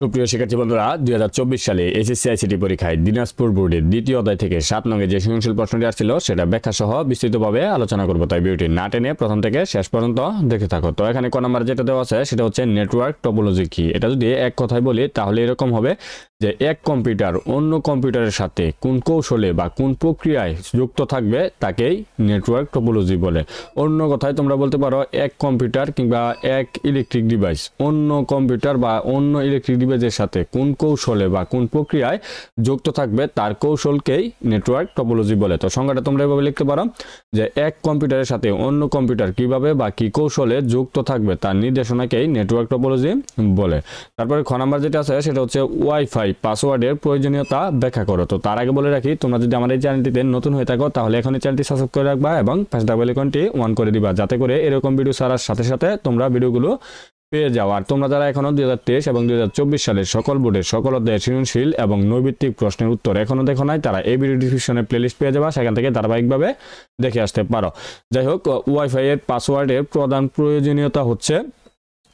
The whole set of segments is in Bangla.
সুপ্রিয় শিক্ষার্থী বন্ধুরা 2024 সালে এসএসসি আইসিটি পরীক্ষায় দিনাজপুর বোর্ডের দ্বিতীয় অধ্যায় থেকে 7 নং যে সৃজনশীল প্রশ্নটি আসছিল সেটা ব্যাখ্যা সহ বিস্তৃতভাবে আলোচনা করব। তাই ভিডিওটি না টেনে প্রথম থেকে শেষ পর্যন্ত দেখে থাকো। তো এখানে ক নাম্বার যেটা দেওয়া আছে সেটা হচ্ছে নেটওয়ার্ক টপোলজি কি। এটা যদি এক কথায় বলি তাহলে এরকম হবে যে এক কম্পিউটার অন্য কম্পিউটারের সাথে কোন কৌশলে বা কোন প্রক্রিয়ায় যুক্ত থাকবে তাকেই নেটওয়ার্ক টপোলজি বলে। অন্য কথায় তোমরা বলতে পারো এক কম্পিউটার কিংবা এক ইলেকট্রিক ডিভাইস অন্য কম্পিউটার বা অন্য ইলেকট্রিক ডিভাইসের সাথে কোন কৌশলে বা কোন প্রক্রিয়ায় যুক্ত থাকবে তার কৌশলকেই নেটওয়ার্ক টপোলজি বলে। তো সংজ্ঞাটা তোমরা এভাবে লিখতে পারো যে এক কম্পিউটারের সাথে অন্য কম্পিউটার কিভাবে বা কি কৌশলে যুক্ত থাকবে তার নির্দেশনাকেই নেটওয়ার্ক টপোলজি বলে। তারপরে খ নাম্বার যেটা আছে সেটা হচ্ছে ওয়াইফাই পাসওয়ার্ডের প্রয়োজনীয়তা ব্যাখ্যা করো। তো তার আগে বলে রাখি, তোমরা যদি আমার এই চ্যানেলটিতে নতুন হয়ে থাকো তাহলে এখন এই চ্যানেলটি সাবস্ক্রাইব করে রাখবা এবং পাশে থাকা বেল আইকনটি অন করে দিবা, যাতে করে এরকম ভিডিও ছাড়ার সাথে সাথে তোমরা ভিডিওগুলো পেয়ে যাও। আর তোমরা যারা এখনো 2023 এবং 2024 সালের সকল বোর্ডের সকল অধ্যায়ের সৃজনশীল এবং নৈবিত্তিক প্রশ্নের উত্তর এখনো দেখো নাই, তারা এই ভিডিও ডিসক্রিপশনে প্লেলিস্ট পেয়ে যাবা, সেখান থেকে ধারাবাহিকভাবে দেখে আসতে পারো। যাই হোক, ওয়াইফাই এর পাসওয়ার্ডের প্রধান প্রয়োজনীয়তা হচ্ছে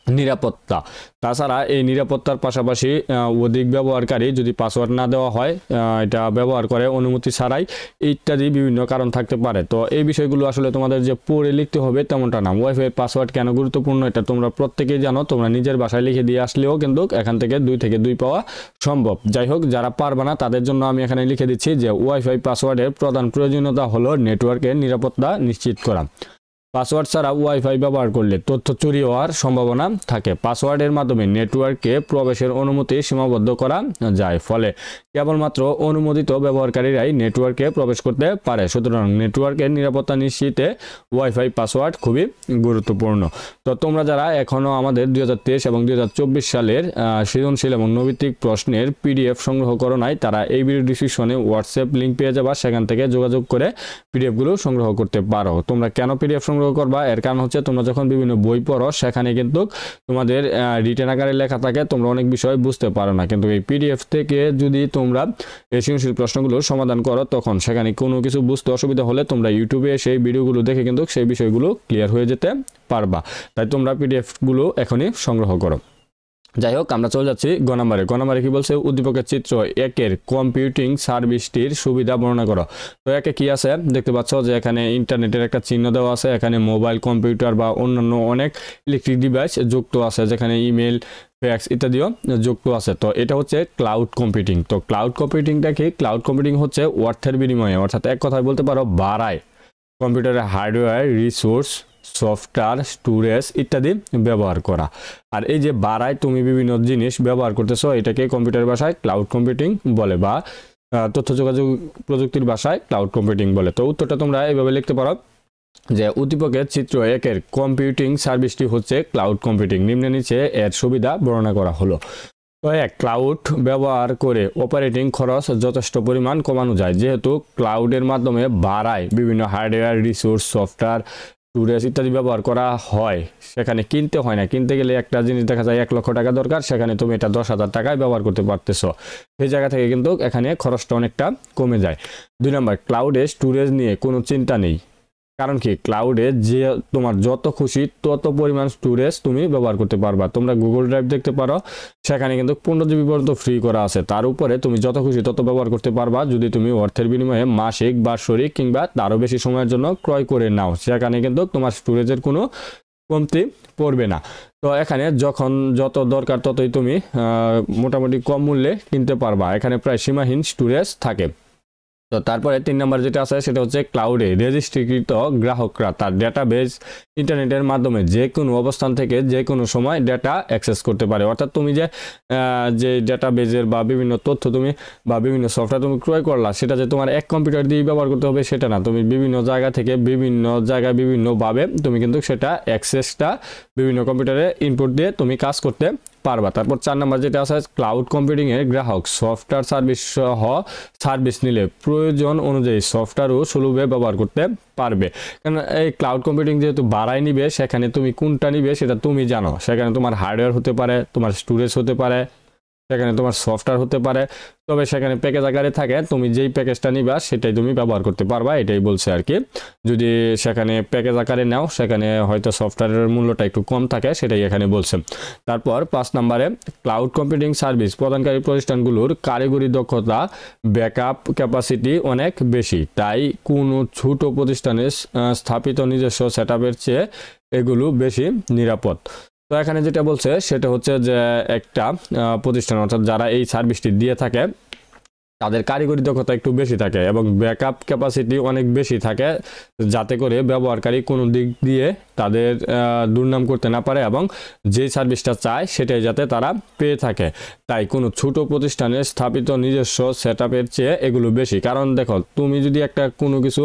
নিরাপত্তা। তাছাড়া এই নিরাপত্তার পাশাপাশি অধিক ব্যবহারকারী যদি পাসওয়ার্ড না দেওয়া হয়, এটা ব্যবহার করে অনুমতি ছাড়াই, ইত্যাদি বিভিন্ন কারণ থাকতে পারে। তো এই বিষয়গুলো আসলে তোমাদের যে পড়ে লিখতে হবে তেমনটা না। ওয়াইফাই পাসওয়ার্ড কেন গুরুত্বপূর্ণ এটা তোমরা প্রত্যেকেই জানো, তোমরা নিজের বাসায় লিখে দিয়ে আসলেও কিন্তু এখান থেকে 2 থেকে 2 পাওয়া সম্ভব। যাই হোক, যারা পারবে না তাদের জন্য আমি এখানে লিখে দিচ্ছি যে ওয়াইফাই পাসওয়ার্ডের প্রধান প্রয়োজনীয়তা হলো নেটওয়ার্কের নিরাপত্তা নিশ্চিত করা। পাসওয়ার্ড ছাড়া ওয়াইফাই ব্যবহার করলে তথ্য চুরি হওয়ার সম্ভাবনা থাকে। পাসওয়ার্ডের মাধ্যমে নেটওয়ার্কে প্রবেশের অনুমতি সীমাবদ্ধ করা যায়, ফলে কেবলমাত্র অনুমোদিত ব্যবহারকারীরাই নেটওয়ার্কে প্রবেশ করতে পারে। সুতরাং নেটওয়ার্কের নিরাপত্তা নিশ্চিতে ওয়াইফাই পাসওয়ার্ড খুবই গুরুত্বপূর্ণ। তো তোমরা যারা এখনও আমাদের 2023 এবং 2024 সালের সৃজনশীল এবং নৈবিত্তিক প্রশ্নের পিডিএফ সংগ্রহ করো নাই, তারা এই ভিডিও ডিসক্রিপশনে হোয়াটসঅ্যাপ লিঙ্ক পেয়ে যাবা, সেখান থেকে যোগাযোগ করে পিডিএফগুলো সংগ্রহ করতে পারো। তোমরা কেন পিডিএফ সংগ্রহ করবা, এর কারণ হচ্ছে তোমরা যখন বিভিন্ন বই পড়ো সেখানে কিন্তু তোমাদের রিটেন আকারে লেখা থাকে, তোমরা অনেক বিষয় বুঝতে পারো না, কিন্তু এই পিডিএফ থেকে যদি তোমরা এই সৃজনশীল প্রশ্নগুলোর সমাধান করো তখন সেখানে কোনো কিছু বুঝতে অসুবিধা হলে তোমরা ইউটিউবে সেই ভিডিওগুলো দেখে কিন্তু সেই বিষয়গুলো ক্লিয়ার হয়ে যেতে পারবা। তাই তোমরা পিডিএফগুলো এখনই সংগ্রহ করো। যাই হোক, আমরা চলে যাচ্ছি গ নাম্বারে কি বলছে, উদ্দীপকের চিত্র 1-এর কম্পিউটিং সার্ভিসটির সুবিধা বর্ণনা করো। তো একে কি আছে দেখতে পাচ্ছ যে এখানে ইন্টারনেটের একটা চিহ্ন দেওয়া আছে, এখানে মোবাইল কম্পিউটার বা অন্যান্য অনেক ইলেকট্রিক ডিভাইস যুক্ত আছে, যেখানে ইমেল ফ্যাক্স ইত্যাদিও যুক্ত আছে। তো এটা হচ্ছে ক্লাউড কম্পিউটিং। তো ক্লাউড কম্পিউটিংটা কি? ক্লাউড কম্পিউটিং হচ্ছে অর্থের বিনিময়ে, অর্থাৎ এক কথায় বলতে পারো বাড়ায় কম্পিউটারের হার্ডওয়্যার, রিসোর্স, সফটওয়্যার, স্টোরেজ ইত্যাদি ব্যবহার করা। আর এই যে বাড়ায় তুমি বিভিন্ন জিনিস ব্যবহার করতেছো, এটাকে কম্পিউটার ভাষায় ক্লাউড কম্পিউটিং বলে, বা তথ্য যোগাযোগ প্রযুক্তির ভাষায় ক্লাউড কম্পিউটিং বলে। তো উত্তরটা তোমরা এইভাবে লিখতে পারো যে উদ্দীপকের চিত্র 1-এর কম্পিউটিং সার্ভিসটি হচ্ছে ক্লাউড কম্পিউটিং। নিম্নে নিচে এর সুবিধা বর্ণনা করা হলো। তো ক্লাউড ব্যবহার করে অপারেটিং খরচ যথেষ্ট পরিমাণ কমানো যায়, যেহেতু ক্লাউডের মাধ্যমে বাড়ায় বিভিন্ন হার্ডওয়্যার, রিসোর্স, সফটওয়্যার, স্টোরেজ ইত্যাদি ব্যবহার করা হয়। সেখানে কিনতে হয় না, কিনতে গেলে একটা জিনিস দেখা যায় 1 লক্ষ টাকা দরকার, সেখানে তুমি এটা 10,000 টাকায় ব্যবহার করতে পারতেছো। সেই জায়গা থেকে কিন্তু এখানে খরচটা অনেকটা কমে যায়। 2 নম্বর, ক্লাউডে স্টোরেজ নিয়ে কোনো চিন্তা নেই। কারণ কি? ক্লাউডে যে তোমার যত খুশি তত পরিমাণ স্টোরেজ তুমি ব্যবহার করতে পারবা। তোমরা গুগল ড্রাইভ দেখতে পারো, সেখানে কিন্তু 15 GB পর্যন্ত ফ্রি করা আছে। তার উপরে তুমি যত খুশি তত ব্যবহার করতে পারবা যদি তুমি অর্থের বিনিময়ে মাসিক, বার্ষিক কিংবা তারও বেশি সময়ের জন্য ক্রয় করে নাও। সেখানে কিন্তু তোমার স্টোরেজের কোনো কমতি পড়বে না। তো এখানে যখন যত দরকার ততই তুমি মোটামুটি কম মূল্যে কিনতে পারবা। এখানে প্রায় সীমাহীন স্টোরেজ থাকে। তো তারপরে 3 নম্বর যেটা আছে সেটা হচ্ছে ক্লাউডে রেজিস্ট্রিকৃত গ্রাহকরা তার ডেটাবেস ইন্টারনেটের মাধ্যমে যে কোনো অবস্থান থেকে যে কোনো সময় ডেটা অ্যাক্সেস করতে পারে। অর্থাৎ তুমি যে ডেটাবেজের বা বিভিন্ন তথ্য তুমি বা বিভিন্ন সফটওয়্যার তুমি ক্রয় করলা, সেটা যে তোমার এক কম্পিউটার দিয়ে ব্যবহার করতে হবে সেটা না। তুমি বিভিন্ন জায়গা থেকে বিভিন্ন জায়গায় বিভিন্নভাবে তুমি কিন্তু সেটা অ্যাক্সেসটা বিভিন্ন কম্পিউটারে ইনপুট দিয়ে তুমি কাজ করতে পারবা। তারপর 4 নম্বর যেটা আছে, ক্লাউড কম্পিউটিং এর গ্রাহক সফটওয়্যার সার্ভিস সহ সার্ভিস নিলে প্রয়োজন অনুযায়ী সফটওয়্যারও সুলভে ব্যবহার করতে পারবে। কারণ এই ক্লাউড কম্পিউটিং যেহেতু বাড়াই নিবে, সেখানে তুমি কোনটা নিবে সেটা তুমি জানো। সেখানে তোমার হার্ডওয়্যার হতে পারে, তোমার স্টোরেজ হতে পারে, সেখানে তোমার সফটওয়্যার হতে পারে, তবে সেখানে প্যাকেজ আকারে থাকে, তুমি যেই প্যাকেজটা নিবা সেটাই তুমি ব্যবহার করতে পারবা, এটাই বলছে আর কি। যদি সেখানে প্যাকেজ আকারে নাও সেখানে হয়তো সফটওয়্যারের মূল্যটা একটু কম থাকে, সেটাই এখানে বলছে। তারপর 5 নম্বরে ক্লাউড কম্পিউটিং সার্ভিস প্রদানকারী প্রতিষ্ঠানগুলোর কারিগরি দক্ষতা, ব্যাকআপ ক্যাপাসিটি অনেক বেশি, তাই কোনো ছোট প্রতিষ্ঠানে স্থাপিত নিজস্ব সেটআপের চেয়ে এগুলো বেশি নিরাপদ। তো এখানে যেটা বলছে সেটা হচ্ছে যে একটা প্রতিষ্ঠান অর্থাৎ যারা এই সার্ভিসটি দিয়ে থাকে তাদের কারিগরি দক্ষতা একটু বেশি থাকে এবং ব্যাকআপ ক্যাপাসিটি অনেক বেশি থাকে, যাতে করে ব্যবহারকারী কোনো দিক দিয়ে তাদের দুর্নাম করতে না পারে এবং যে সার্ভিসটা চায় সেটাই যাতে তারা পেয়ে থাকে। তাই কোনো ছোট প্রতিষ্ঠানে স্থাপিত নিজস্ব সেটআপের চেয়ে এগুলো বেশি। কারণ দেখো, তুমি যদি একটা কোনো কিছু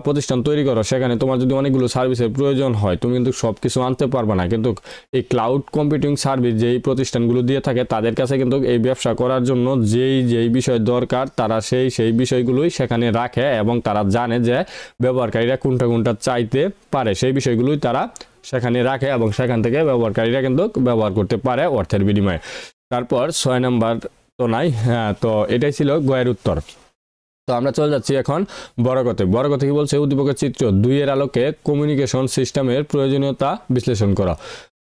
প্রতিষ্ঠান তৈরি করো, সেখানে তোমার যদি অনেকগুলো সার্ভিসের প্রয়োজন হয়, তুমি কিন্তু সব কিছু আনতে পারবে না। কিন্তু এই ক্লাউড কম্পিউটিং সার্ভিস যেই প্রতিষ্ঠানগুলো দিয়ে থাকে তাদের কাছে কিন্তু এই ব্যবসা করার জন্য যেই বিষয় দরকার তারা সেই বিষয়গুলোই সেখানে রাখে এবং তারা জানে যে ব্যবহারকারীরা কোনটা চাইতে পারে, সেই বিষয়গুলোই তারা সেখানে রাখে এবং সেখান থেকে ব্যবহারকারীরা কিন্তু ব্যবহার করতে পারে অর্থের বিনিময়ে। তারপর 6 নম্বর তো নাই, হ্যাঁ, তো এটাই ছিল গয়ের উত্তর। তো আমরা চলে যাচ্ছি এখন বড় কথা কি বলছে, উদ্দীপকের চিত্র 2 এর আলোকে কমিউনিকেশন সিস্টেমের প্রয়োজনীয়তা বিশ্লেষণ করা।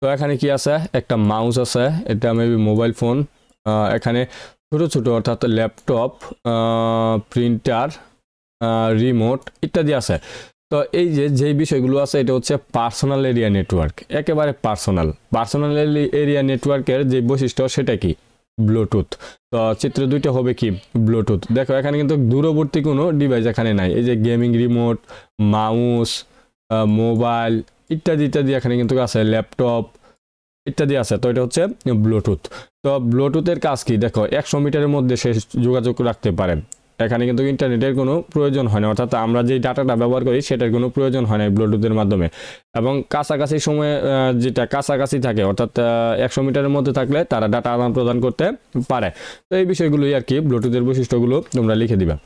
তো এখানে কি আছে, একটা মাউস আছে, এটা মেবি মোবাইল ফোন, এখানে ছোট অর্থাৎ ল্যাপটপ, প্রিন্টার, রিমোট ইত্যাদি আছে। তো এই যেই বিষয়গুলো আছে এটা হচ্ছে পার্সোনাল এরিয়া নেটওয়ার্ক, একেবারে পার্সোনাল এরিয়া নেটওয়ার্কের যে বৈশিষ্ট্য সেটা কি, ব্লুটুথ। তো চিত্র 2টা হবে কি, ব্লুটুথ। দেখো এখানে কিন্তু দূরবর্তী কোনো ডিভাইস এখানে নাই, এই যে গেমিং রিমোট, মাউস, মোবাইল ইত্যাদি এখানে কিন্তু আছে, ল্যাপটপ ইত্যাদি আছে। তো এটা হচ্ছে ব্লুটুথ। তো ব্লুটুথের কাজ কি, দেখো 100 মিটারের মধ্যে সে যোগাযোগ রাখতে পারে, এখানে কিন্তু ইন্টারনেটের কোনো প্রয়োজন হয় না, অর্থাৎ আমরা যেই ডাটাটা ব্যবহার করি সেটার কোনো প্রয়োজন হয় না ব্লুটুথের মাধ্যমে। এবং কাছাকাছি সময়ে যেটা কাছাকাছি থাকে অর্থাৎ 100 মিটারের মধ্যে থাকলে তারা ডাটা আদান প্রদান করতে পারে। তো এই বিষয়গুলোই আর কি ব্লুটুথের বৈশিষ্ট্যগুলো তোমরা লিখে দিবা।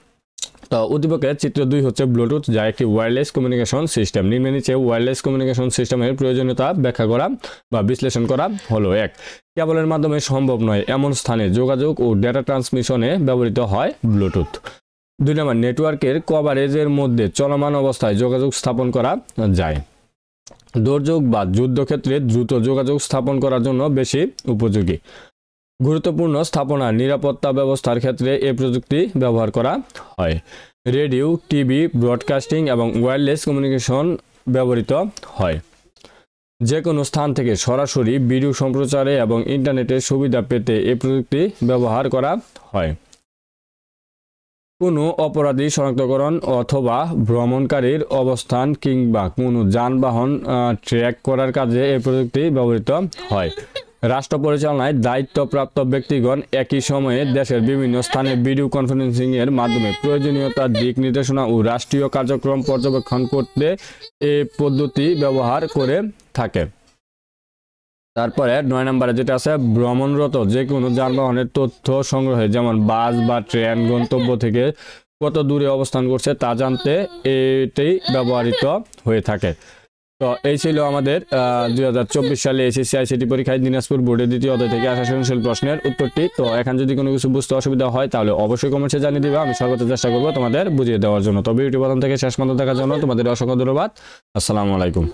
তো উদ্দীপকের চিত্র 2 হচ্ছে ব্লুটুথ, যা একটি ওয়্যারলেস কমিউনিকেশন সিস্টেম। নিম্নে নিচে ওয়্যারলেস কমিউনিকেশন সিস্টেমের প্রয়োজনীয়তা ব্যাখ্যা করা বা বিশ্লেষণ করা হলো। 1, কেবলের মাধ্যমে সম্ভব নয় এমন স্থানে যোগাযোগ ও ডেটা ট্রান্সমিশনে ব্যবহৃত হয় ব্লুটুথ। 2 নম্বর, নেটওয়ার্কের কভারেজের মধ্যে চলমান অবস্থায় যোগাযোগ স্থাপন করা যায়। দুর্যোগ বা যুদ্ধক্ষেত্রে দ্রুত যোগাযোগ স্থাপন করার জন্য বেশি উপযোগী। গুরুত্বপূর্ণ স্থাপনার নিরাপত্তা ব্যবস্থার ক্ষেত্রে এই প্রযুক্তি ব্যবহার করা হয়। রেডিও, টিভি, ব্রডকাস্টিং এবং ওয়্যারলেস কমিউনিকেশন ব্যবহৃত হয়। যে কোনো স্থান থেকে সরাসরি ভিডিও সম্প্রচারে এবং ইন্টারনেটের সুবিধা পেতে এই প্রযুক্তি ব্যবহার করা হয়। কোনো অপরাধী শনাক্তকরণ অথবা ভ্রমণকারীর অবস্থান কিংবা কোনো যানবাহন ট্র্যাক করার কাজে এই প্রযুক্তি ব্যবহৃত হয়। রাষ্ট্র পরিচালনায় দায়িত্বপ্রাপ্ত ব্যক্তিগণ একই সময়ে দেশের বিভিন্ন স্থানে ভিডিও কনফারেন্সিং এর মাধ্যমে প্রয়োজনীয়তা দিক নির্দেশনা ও রাষ্ট্রীয় কার্যক্রম পর্যবেক্ষণ করতে এই পদ্ধতি ব্যবহার করে থাকে। তারপরে 9 নম্বরে যেটা আছে, ভ্রমণরত যে কোনো যানবাহনের তথ্য সংগ্রহে, যেমন বাস বা ট্রেন গন্তব্য থেকে কত দূরে অবস্থান করছে তা জানতে এটাই ব্যবহৃত হয়ে থাকে। তো এই ছিল আমাদের 2024 সালে এসএসসি আইসিটি পরীক্ষায় দিনাজপুর বোর্ডের 2য় অধ্যায় থেকে আসা সৃজনশীল প্রশ্নের উত্তরটি। তো এখন যদি কোনো কিছু বুঝতে অসুবিধা হয় তাহলে অবশ্যই কমেন্টসে জানিয়ে দিবা, আমি সর্বোচ্চ চেষ্টা করবো তোমাদের বুঝিয়ে দেওয়ার জন্য। তো ভিডিওটি প্রথম থেকে শেষ পর্যন্ত দেখার জন্য তোমাদের অসংখ্য ধন্যবাদ। আসসালামু আলাইকুম।